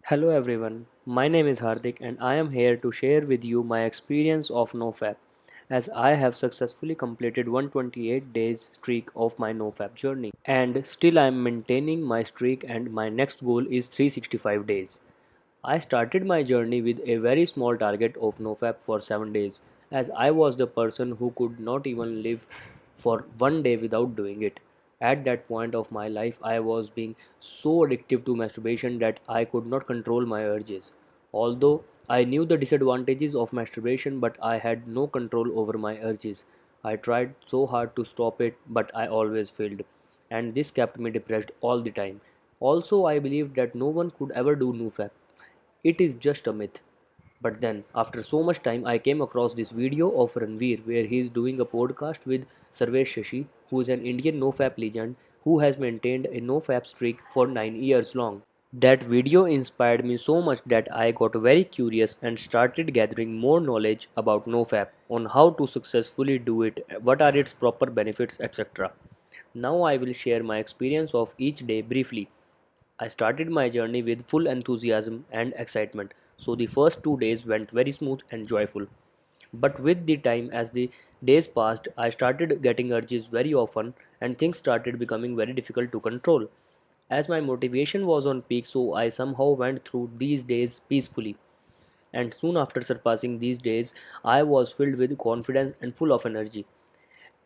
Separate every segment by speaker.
Speaker 1: Hello everyone, my name is Hardik and I am here to share with you my experience of NoFap as I have successfully completed 128 days streak of my NoFap journey and still I am maintaining my streak and my next goal is 365 days. I started my journey with a very small target of NoFap for 7 days as I was the person who could not even live for one day without doing it. At that point of my life, I was being so addictive to masturbation that I could not control my urges. Although I knew the disadvantages of masturbation, but I had no control over my urges. I tried so hard to stop it, but I always failed, and this kept me depressed all the time. Also, I believed that no one could ever do NoFap. It is just a myth. But then, after so much time, I came across this video of Ranveer where he is doing a podcast with Sarvesh Shashi, who is an Indian NoFap legend who has maintained a NoFap streak for 9 years long. That video inspired me so much that I got very curious and started gathering more knowledge about NoFap, on how to successfully do it, what are its proper benefits, etc. Now I will share my experience of each day briefly. I started my journey with full enthusiasm and excitement, so the first 2 days went very smooth and joyful. But with the time, as the days passed, I started getting urges very often and things started becoming very difficult to control. As my motivation was on peak, so I somehow went through these days peacefully. And soon after surpassing these days, I was filled with confidence and full of energy.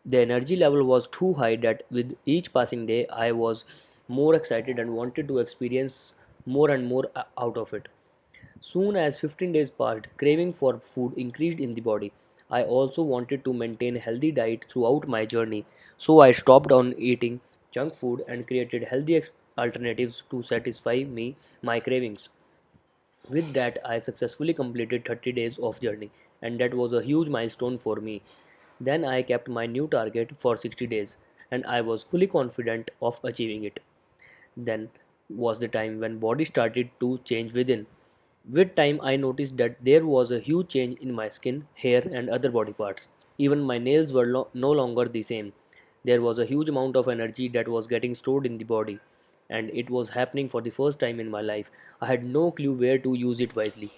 Speaker 1: The energy level was too high that with each passing day I was more excited and wanted to experience more and more out of it. Soon as 15 days passed, craving for food increased in the body. I also wanted to maintain a healthy diet throughout my journey, so I stopped on eating junk food and created healthy alternatives to satisfy me my cravings. With that, I successfully completed 30 days of journey, and that was a huge milestone for me. Then I kept my new target for 60 days, and I was fully confident of achieving it. Then was the time when body started to change within. With time, I noticed that there was a huge change in my skin, hair, and other body parts. Even my nails were no longer the same. There was a huge amount of energy that was getting stored in the body, and it was happening for the first time in my life. I had no clue where to use it wisely.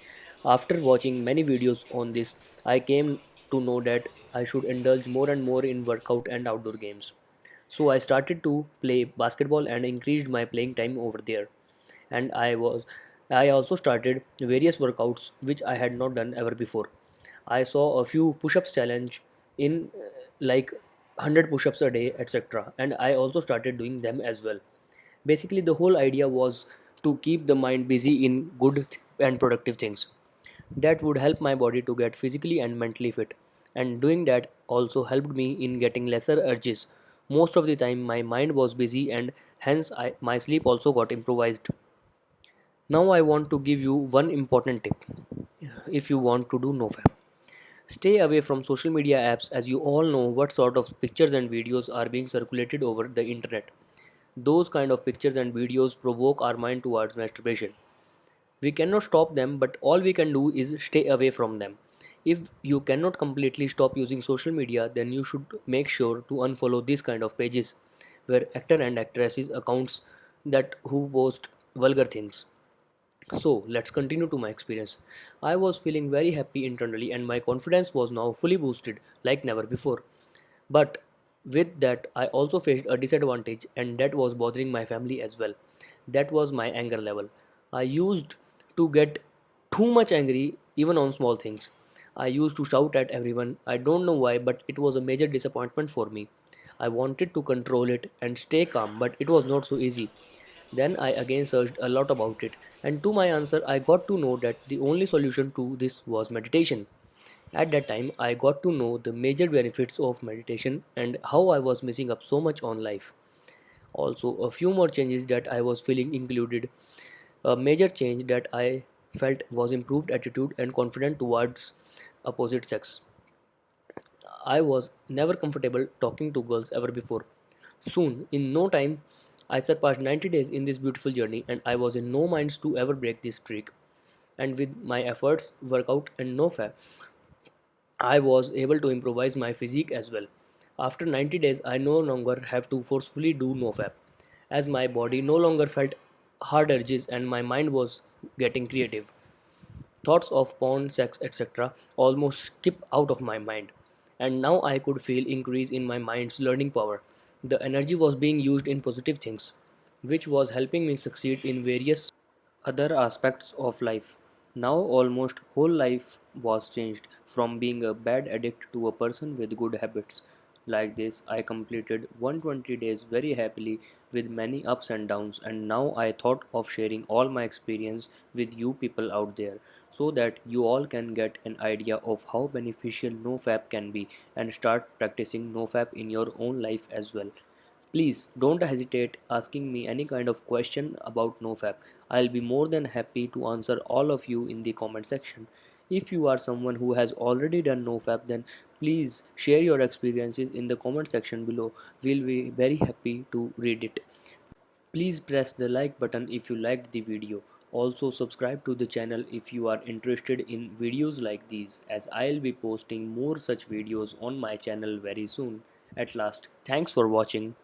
Speaker 1: After watching many videos on this, I came to know that I should indulge more and more in workout and outdoor games. So I started to play basketball and increased my playing time over there. And I also started various workouts which I had not done ever before. I saw a few push-ups challenge in like 100 push-ups a day, etc. And I also started doing them as well. Basically, the whole idea was to keep the mind busy in good and productive things that would help my body to get physically and mentally fit. And doing that also helped me in getting lesser urges. Most of the time, my mind was busy, and hence my sleep also got improvised. Now, I want to give you one important tip if you want to do NoFap. Stay away from social media apps, as you all know what sort of pictures and videos are being circulated over the internet. Those kind of pictures and videos provoke our mind towards masturbation. We cannot stop them, but all we can do is stay away from them. If you cannot completely stop using social media, then you should make sure to unfollow these kind of pages where actor and actresses accounts that who post vulgar things. So let's continue to my experience. I was feeling very happy internally and my confidence was now fully boosted like never before. But with that, I also faced a disadvantage, and that was bothering my family as well. That was my anger level. I used to get too much angry even on small things. I used to shout at everyone. I don't know why, but it was a major disappointment for me. I wanted to control it and stay calm, but it was not so easy. Then I again searched a lot about it, and to my answer, I got to know that the only solution to this was meditation. At that time, I got to know the major benefits of meditation and how I was missing up so much on life. Also, a few more changes that I was feeling included. A major change that I felt was improved attitude and confidence towards opposite sex. I was never comfortable talking to girls ever before. Soon, in no time, I surpassed 90 days in this beautiful journey and I was in no minds to ever break this streak. And with my efforts, workout, and no fap, I was able to improvise my physique as well. After 90 days, I no longer have to forcefully do nofap, as my body no longer felt hard urges and my mind was getting creative. Thoughts of porn, sex, etc. almost skip out of my mind. And now I could feel increase in my mind's learning power. The energy was being used in positive things, which was helping me succeed in various other aspects of life. Now almost whole life was changed from being a bad addict to a person with good habits. Like this, I completed 120 days very happily with many ups and downs, and now I thought of sharing all my experience with you people out there so that you all can get an idea of how beneficial NoFap can be and start practicing NoFap in your own life as well. Please don't hesitate asking me any kind of question about NoFap. I'll be more than happy to answer all of you in the comment section. If you are someone who has already done NoFap, then please share your experiences in the comment section below. We'll be very happy to read it. Please press the like button if you liked the video. Also subscribe to the channel if you are interested in videos like these, as I'll be posting more such videos on my channel very soon. At last, thanks for watching.